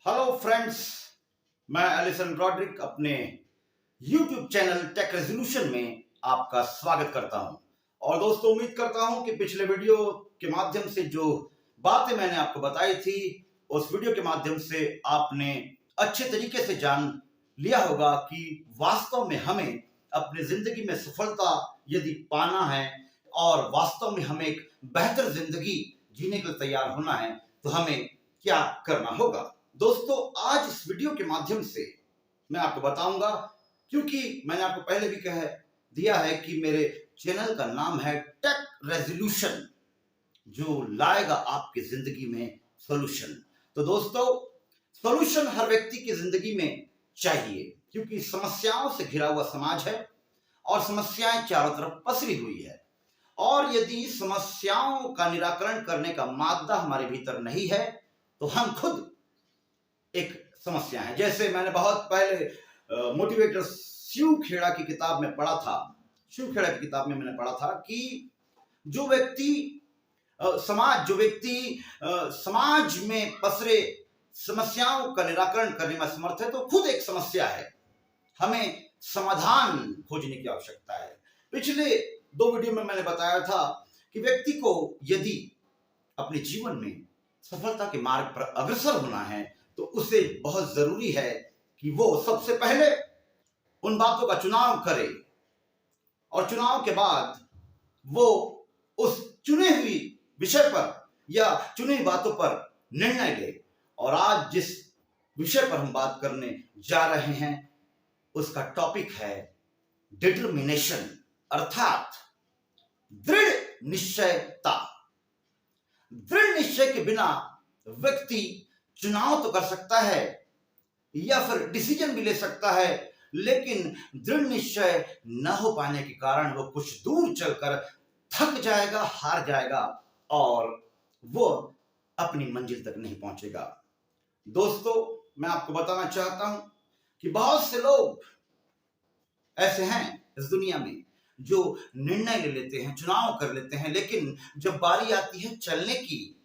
Hello friends, मैं Allison Rodrick अपने YouTube channel take resolution में आपका स्वागत करता हूं। और दोस्तों, उम्मीद करता हूं कि पिछले वीडियो के माध्यम से जो बातें मैंने आपको बताई थी, उस वीडियो के माध्यम से आपने अच्छे तरीके से जान लिया होगा कि वास्तव में हमें अपनी जिंदगी में सफलता यदि पाना है और वास्तव में हमें एक बेहतर जिंदगी जीने के लिए तैयार होना है तो हमें क्या करना होगा। दोस्तों, आज इस वीडियो के माध्यम से मैं आपको बताऊंगा, क्योंकि मैंने आपको पहले भी कह दिया है कि मेरे चैनल का नाम है टेक रेजोल्यूशन, जो लाएगा आपकी जिंदगी में सॉल्यूशन। तो दोस्तों, सॉल्यूशन हर व्यक्ति की जिंदगी में चाहिए, क्योंकि समस्याओं से घिरा हुआ समाज है और समस्याएं चारों तरफ पसरी हुई है। और यदि समस्याओं का निराकरण करने का मादा हमारे भीतर नहीं है तो हम खुद एक समस्या है। जैसे मैंने बहुत पहले मोटिवेटर शिव खेड़ा की किताब में पढ़ा था, शिव खेड़ा की किताब में मैंने पढ़ा था कि जो व्यक्ति समाज में पसरे समस्याओं का निराकरण करने में समर्थ है तो खुद एक समस्या है। हमें समाधान खोजने की आवश्यकता है। पिछले 2 वीडियो में मैंने बताया था कि व्यक्ति को यदि अपने जीवन में सफलता के मार्ग पर अग्रसर होना है तो उसे बहुत जरूरी है कि वो सबसे पहले उन बातों का चुनाव करे और चुनाव के बाद वो उस चुने हुई विषय पर या चुनी हुई बातों पर निर्णय ले। और आज जिस विषय पर हम बात करने जा रहे हैं उसका टॉपिक है डिटर्मिनेशन, अर्थात दृढ़ निश्चयता। दृढ़ निश्चय के बिना व्यक्ति चुनाव तो कर सकता है या फिर डिसीजन भी ले सकता है, लेकिन दृढ़ निश्चय न हो पाने के कारण वो कुछ दूर चलकर थक जाएगा, हार जाएगा और वो अपनी मंजिल तक नहीं पहुंचेगा। दोस्तों, मैं आपको बताना चाहता हूं कि बहुत से लोग ऐसे हैं इस दुनिया में जो निर्णय ले लेते हैं, चुनाव कर लेते हैं, लेकिन जब बारी आती है चलने की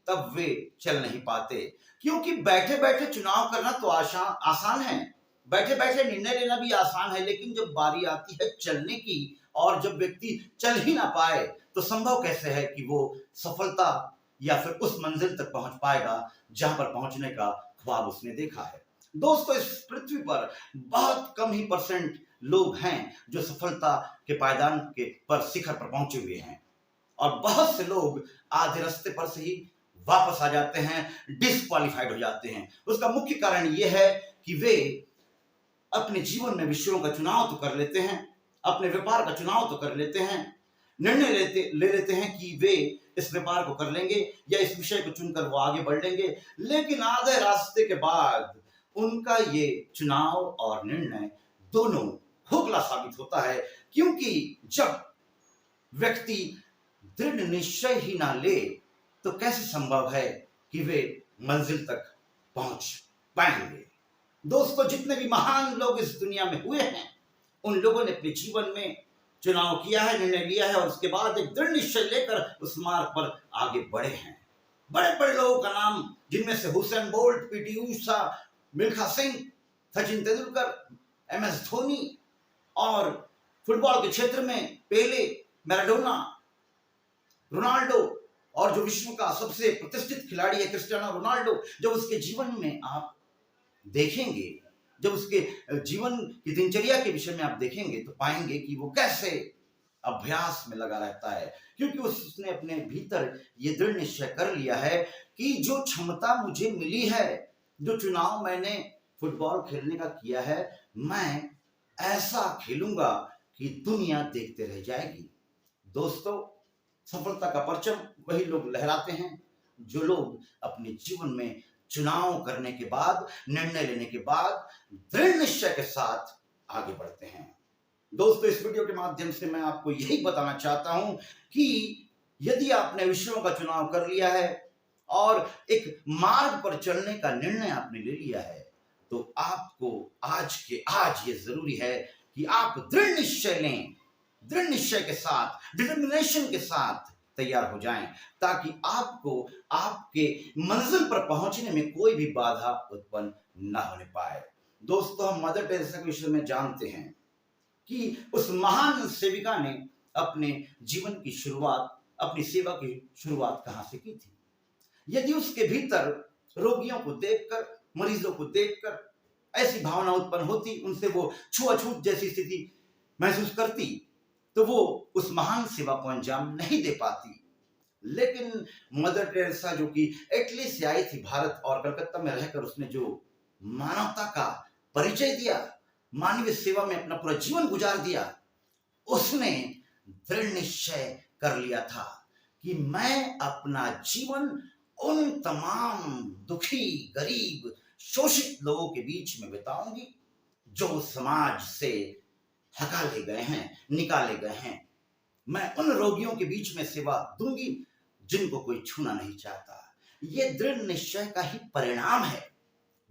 तब वे चल नहीं पाते। क्योंकि बैठे बैठे चुनाव करना तो आसान है, बैठे बैठे निर्णय लेना भी आसान है, लेकिन जब बारी आती है चलने की और जब व्यक्ति चल ही ना पाए तो संभव कैसे है कि वो सफलता या फिर उस मंजिल तक पहुंच पाएगा जहां पर पहुंचने का ख्वाब उसने देखा है। दोस्तों, इस पृथ्वी पर बहुत कम ही परसेंट लोग हैं जो सफलता के पायदान के पर शिखर पर पहुंचे हुए हैं और बहुत से लोग आधे रास्ते पर से ही वापस आ जाते हैं, डिस्क्वालिफाइड हो जाते हैं। उसका मुख्य कारण यह है कि वे अपने जीवन में विषयों का चुनाव तो कर लेते हैं, अपने व्यापार का चुनाव तो कर लेते हैं, निर्णय ले लेते हैं कि वे इस व्यापार को कर लेंगे या इस विषय को चुनकर वो आगे बढ़ लेंगे, लेकिन आधे रास्ते के बाद उनका ये चुनाव और निर्णय दोनों खोखला साबित होता है। क्योंकि जब व्यक्ति दृढ़ निश्चय ही ना ले तो कैसे संभव है कि वे मंजिल तक पहुंच पाएंगे। दोस्तों, जितने भी महान लोग इस दुनिया में हुए हैं उन लोगों ने अपने जीवन में चुनाव किया है, निर्णय लिया है और उसके बाद एक दृढ़ निश्चय लेकर उस मार्ग पर आगे बढ़े हैं। बड़े बड़े लोगों का नाम, जिनमें से Usain Bolt, PT Usha, Milkha Singh, Sachin Tendulkar, MS Dhoni और फुटबॉल के क्षेत्र में पेले, मैराडोना, रोनाल्डो और जो विश्व का सबसे प्रतिष्ठित खिलाड़ी है क्रिस्टियानो रोनाल्डो, जब उसके जीवन में आप देखेंगे, जब उसके जीवन की दिनचर्या के विषय में आप देखेंगे तो पाएंगे कि वो कैसे अभ्यास में लगा रहता है। क्योंकि उसने अपने भीतर ये दृढ़ निश्चय कर लिया है कि जो क्षमता मुझे मिली है, जो चुनाव मैंने फुटबॉल खेलने का किया है, मैं ऐसा खेलूंगा कि दुनिया देखते रह जाएगी। दोस्तों, सफलता का परचम वही लोग लहराते हैं जो लोग अपने जीवन में चुनाव करने के बाद, निर्णय लेने के बाद दृढ़ निश्चय के साथ आगे बढ़ते हैं। दोस्तों, इस वीडियो के माध्यम से मैं आपको यही बताना चाहता हूं कि यदि आपने विषयों का चुनाव कर लिया है और एक मार्ग पर चलने का निर्णय आपने ले लिया है तो आपको आज ये जरूरी है कि आप दृढ़ निश्चय लें, दृढ़ निश्चय के साथ, डिटर्मिनेशन के साथ तैयार हो जाएं, ताकि आपको आपके मंजिल पर पहुंचने में कोई भी बाधा उत्पन्न न होने पाए। दोस्तों, हम मदर टेरेसा के विषय में जानते हैं कि उस महान सेविका ने अपने जीवन की शुरुआत, अपनी सेवा की शुरुआत कहां से की थी। यदि उसके भीतर रोगियों को देखकर, मरीजों को देखकर ऐसी भावना उत्पन्न होती, उनसे वो छुआछूत जैसी स्थिति महसूस करती, तो वो उस महान सेवा को अंजाम नहीं दे पाती। लेकिन मदर टेरेसा जो कि इटली से आई थी भारत, और कलकत्ता में रहकर उसने जो मानवता का परिचय दिया, मानवीय सेवा में अपना पूरा जीवन गुजार दिया, उसने दृढ़ निश्चय कर लिया था कि मैं अपना जीवन उन तमाम दुखी, गरीब, शोषित लोगों के बीच में बिताऊंगी जो समाज से हकाले गए हैं, निकाले गए हैं। मैं उन रोगियों के बीच में सेवा दूंगी जिनको कोई छूना नहीं चाहता। ये दृढ़ निश्चय का ही परिणाम है।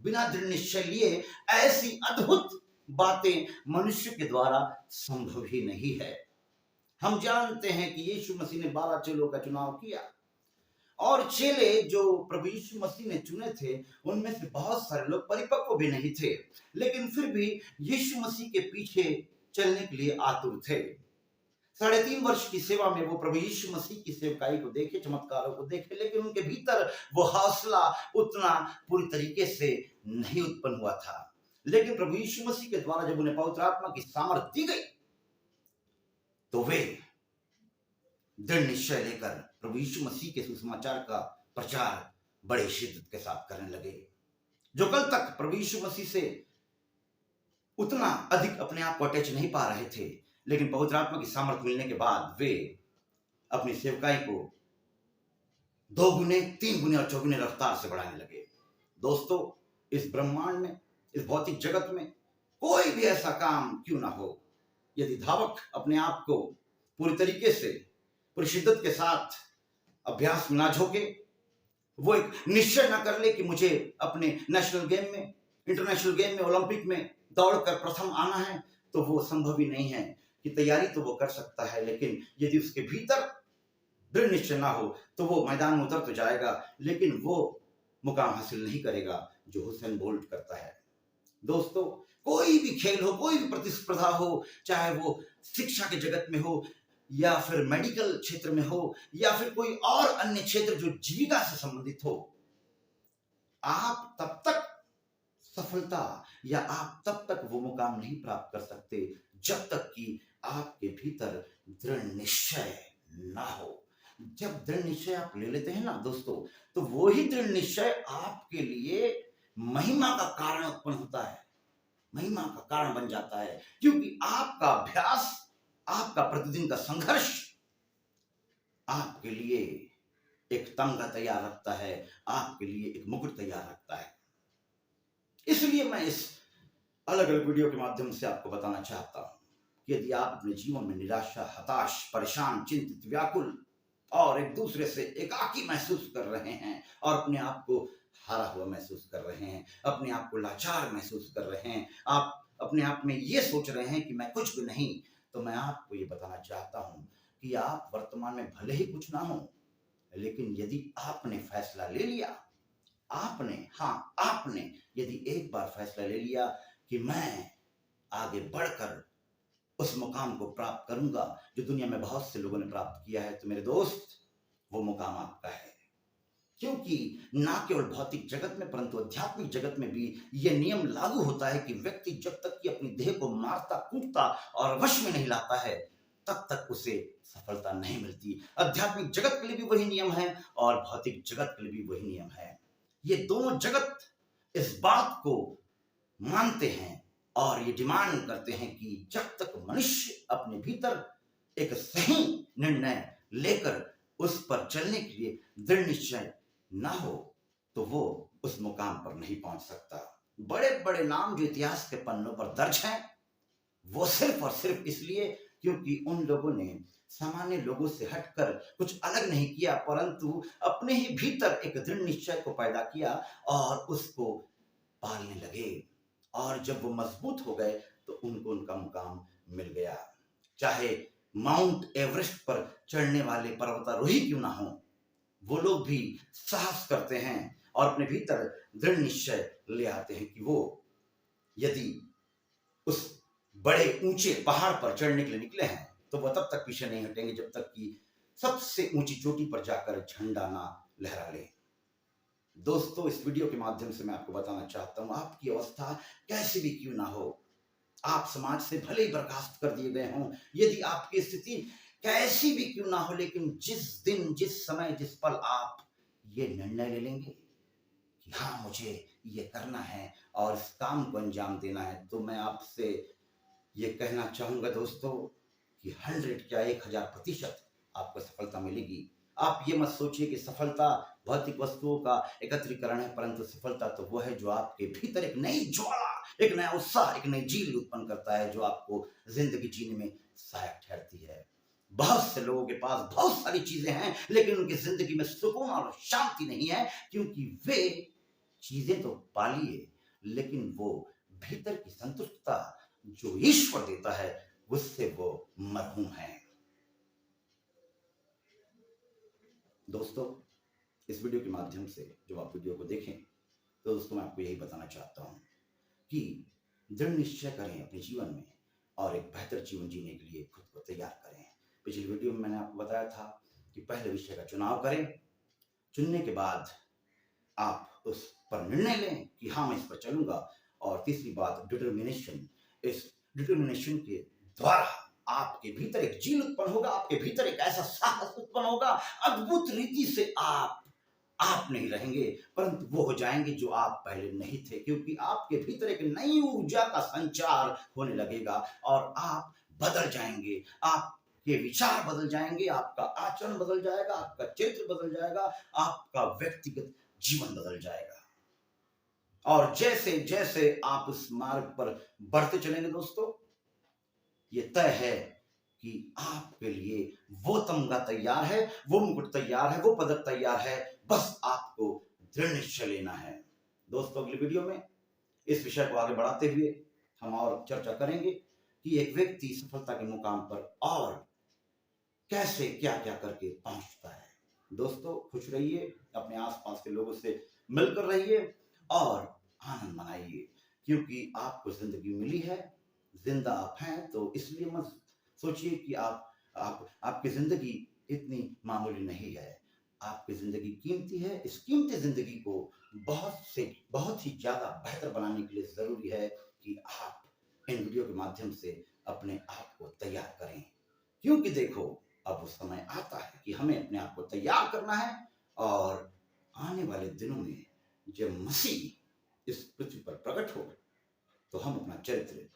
बिना दृढ़ निश्चय लिए ऐसी अद्भुत बातें मनुष्य के द्वारा संभव ही नहीं है। हम जानते हैं कि यीशु मसीह ने 12 चेलों का चुनाव किया, और चेले जो प्रभु यीशु मसीह ने चुने थे, उनमें से बहुत सारे लोग परिपक्व भी नहीं थे, लेकिन फिर भी यीशु मसीह के पीछे चलने के लिए आतुर थे। 3.5 वर्ष की सेवा में वो प्रभु यीशु मसीह की सेवकाई को देखे, चमत्कारों को देखे, लेकिन उनके भीतर वो हौसला उतना पूरी तरीके से नहीं उत्पन्न हुआ था। लेकिन प्रभु यीशु मसीह के द्वारा जब उन्हें पवित्र आत्मा की सामर्थ दी गई, तो वे दृढ़ निश्चय लेकर प्रभु यीशु मसीह के सुसमाचार का प्रचार बड़े शिद्दत के साथ करने लगे। जो कल तक प्रभु यीशु मसीह से उतना अधिक अपने आप को अटैच नहीं पा रहे थे, लेकिन पवित्र आत्मा की सामर्थ मिलने के बाद वे अपनी सेवकाई को 2 गुने, 3 गुने और 4 गुने रफ्तार से बढ़ाने लगे। दोस्तों, इस ब्रह्मांड में, इस भौतिक जगत में कोई भी ऐसा काम क्यों ना हो, यदि धावक अपने आप को पूरी तरीके से, पूरी शिद्दत के साथ अभ्यास में ना झोंके, वो एक निश्चय ना कर ले कि मुझे अपने नेशनल गेम में, इंटरनेशनल गेम में, ओलंपिक में दौड़कर प्रथम आना है, तो वो संभव ही नहीं है। कि तैयारी तो वो कर सकता है, लेकिन यदि उसके भीतर दृढ़ निश्चय ना हो तो वो मैदान में उतर तो जाएगा, लेकिन वो मुकाम हासिल नहीं करेगा जो हुसैन बोल्ट करता है। दोस्तों, कोई भी खेल हो, कोई भी प्रतिस्पर्धा हो, चाहे वो शिक्षा के जगत में हो, या फिर मेडिकल क्षेत्र में हो, या फिर कोई और अन्य क्षेत्र जो जीविका से संबंधित हो, आप तब तक सफलता या आप तब तक वो मुकाम नहीं प्राप्त कर सकते जब तक कि आपके भीतर दृढ़ निश्चय ना हो। जब दृढ़ निश्चय आप ले लेते हैं ना दोस्तों, तो वो ही दृढ़ निश्चय आपके लिए महिमा का कारण उत्पन्न होता है, महिमा का कारण बन जाता है, क्योंकि आपका अभ्यास, आपका प्रतिदिन का संघर्ष आपके लिए एक तमगा तैयार रखता है, आपके लिए एक मुकुट तैयार रखता है। इसलिए मैं इस अलग अलग वीडियो के माध्यम से आपको बताना चाहता हूं कि यदि आप अपने जीवन में निराशा, हताश, परेशान, चिंतित, व्याकुल और एक दूसरे से एकाकी महसूस कर रहे हैं, और अपने आप को हारा हुआ महसूस कर रहे हैं, अपने आप को लाचार महसूस कर रहे हैं, आप अपने आप में ये सोच रहे हैं कि मैं कुछ भी नहीं, तो मैं आपको ये बताना चाहता हूं कि आप वर्तमान में भले ही कुछ ना हो, लेकिन यदि आपने फैसला ले लिया, आपने यदि एक बार फैसला ले लिया कि मैं आगे बढ़कर उस मुकाम को प्राप्त करूंगा जो दुनिया में बहुत से लोगों ने प्राप्त किया है, तो मेरे दोस्त, वो मुकाम आपका है। क्योंकि ना केवल भौतिक जगत में परंतु आध्यात्मिक जगत में भी यह नियम लागू होता है कि व्यक्ति जब तक कि अपनी देह को मारता, कूटता और वश में नहीं लाता है, तब तक उसे सफलता नहीं मिलती। आध्यात्मिक जगत के लिए भी वही नियम है और भौतिक जगत के लिए भी वही नियम है। ये दोनों जगत इस बात को मानते हैं और ये डिमांड करते हैं कि जब तक मनुष्य अपने भीतर एक सही निर्णय लेकर उस पर चलने के लिए दृढ़ निश्चय ना हो, तो वो उस मुकाम पर नहीं पहुंच सकता। बड़े बड़े नाम जो इतिहास के पन्नों पर दर्ज हैं, वो सिर्फ और सिर्फ इसलिए क्योंकि उन लोगों ने सामान्य लोगों से हटकर कुछ अलग नहीं किया, परंतु अपने ही भीतर एक दृढ़ निश्चय को पैदा किया और उसको पालने लगे, और जब वो मजबूत हो गए तो उनको उनका मुकाम मिल गया। चाहे माउंट एवरेस्ट पर चढ़ने वाले पर्वतारोही क्यों ना हो, वो लोग भी साहस करते हैं और अपने भीतर दृढ़ निश्चय ले आते हैं कि वो यदि उस बड़े ऊंचे पहाड़ पर चढ़ने के लिए निकले हैं तो वह तब तक पीछे नहीं हटेंगे जब तक कि सबसे ऊंची चोटी पर जाकर झंडा ना लहरा ले। दोस्तों, इस वीडियो के माध्यम से मैं आपको बताना चाहता हूं, आपकी अवस्था कैसी भी क्यों ना हो, आप समाज से भले ही बर्खास्त कर दिए गए हों, यदि आपकी स्थिति कैसी भी क्यों ना हो, लेकिन जिस दिन, जिस समय, जिस पल आप ये निर्णय ले लेंगे कि हाँ, मुझे ये करना है और इस काम को अंजाम देना है, तो मैं आपसे ये कहना चाहूंगा दोस्तों कि 100 क्या 1000% आपको सफलता मिलेगी। आप ये मत सोचिए कि सफलता भौतिक वस्तुओं का एकत्रीकरण है, परंतु सफलता तो वो है जो आपके भीतर एक नई ज्वाला, एक नया उत्साह, एक नई जील उत्पन्न करता है, जो आपको जिंदगी जीने में सहायक ठहरती है। बहुत से लोगों के पास बहुत सारी चीजें हैं, लेकिन उनकी जिंदगी में सुकून और शांति नहीं है, क्योंकि वे चीजें तो पा लिए, लेकिन वो भीतर की संतुष्टता जो ईश्वर देता है उससे वो मरहूम है। दोस्तों, इस वीडियो के माध्यम से जब आप वीडियो को देखें तो दोस्तों मैं आपको यही बताना चाहता हूं कि दृढ़ निश्चय करें अपने जीवन में और एक बेहतर जीवन जीने के लिए खुद को तैयार करें। पिछली वीडियो में मैंने आपको बताया था कि पहले विषय का चुनाव करें, चुनने के बाद आप उस पर निर्णय लें कि हाँ, मैं इस पर चलूंगा, और तीसरी बात डिटर्मिनेशन। इस डिटर्मिनेशन के द्वारा आपके भीतर एक जील उत्पन्न होगा, आपके भीतर एक ऐसा साहस उत्पन्न होगा, अद्भुत रीति से आप नहीं रहेंगे, परंतु वो हो जाएंगे जो आप पहले नहीं थे, क्योंकि आपके भीतर एक नई ऊर्जा का संचार होने लगेगा और आप बदल जाएंगे, आपके विचार बदल जाएंगे, आपका आचरण बदल जाएगा, आपका चरित्र बदल जाएगा, आपका व्यक्तिगत जीवन बदल जाएगा। और जैसे जैसे आप उस मार्ग पर बढ़ते चलेंगे दोस्तों, ये तय है कि आपके लिए वो तमगा तैयार है, वो मुकुट तैयार है, वो पदक तैयार है, बस आपको दृढ़ निश्चय लेना है। दोस्तों, अगली वीडियो में इस विषय को आगे बढ़ाते हुए हम और चर्चा करेंगे कि एक व्यक्ति सफलता के मुकाम पर और कैसे क्या क्या करके पहुंचता है। दोस्तों, खुश रहिए, अपने आसपास के लोगों से मिलकर रहिए और आनंद मनाइए, क्योंकि आपको जिंदगी मिली है, जिंदा आप हैं, तो इसलिए मत सोचिए कि आपकी जिंदगी इतनी मामूली नहीं है। आपकी जिंदगी कीमती है। इस कीमती जिंदगी को बहुत ही ज्यादा बेहतर बनाने के लिए जरूरी है कि आप इन वीडियो के माध्यम से अपने आप को तैयार करें, क्योंकि देखो, अब वो समय आता है कि हमें अपने आप को तैयार करना है, और आने वाले दिनों में जब मसीह इस पृथ्वी पर प्रकट हो तो हम अपना चरित्र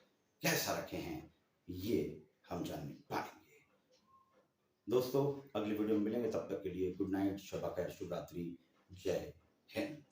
कैसा रखे हैं ये हम जानने पाएंगे। दोस्तों, अगली वीडियो में मिलेंगे, तब तक के लिए गुड नाइट, शब खैर, शुभ रात्रि, जय हिंद।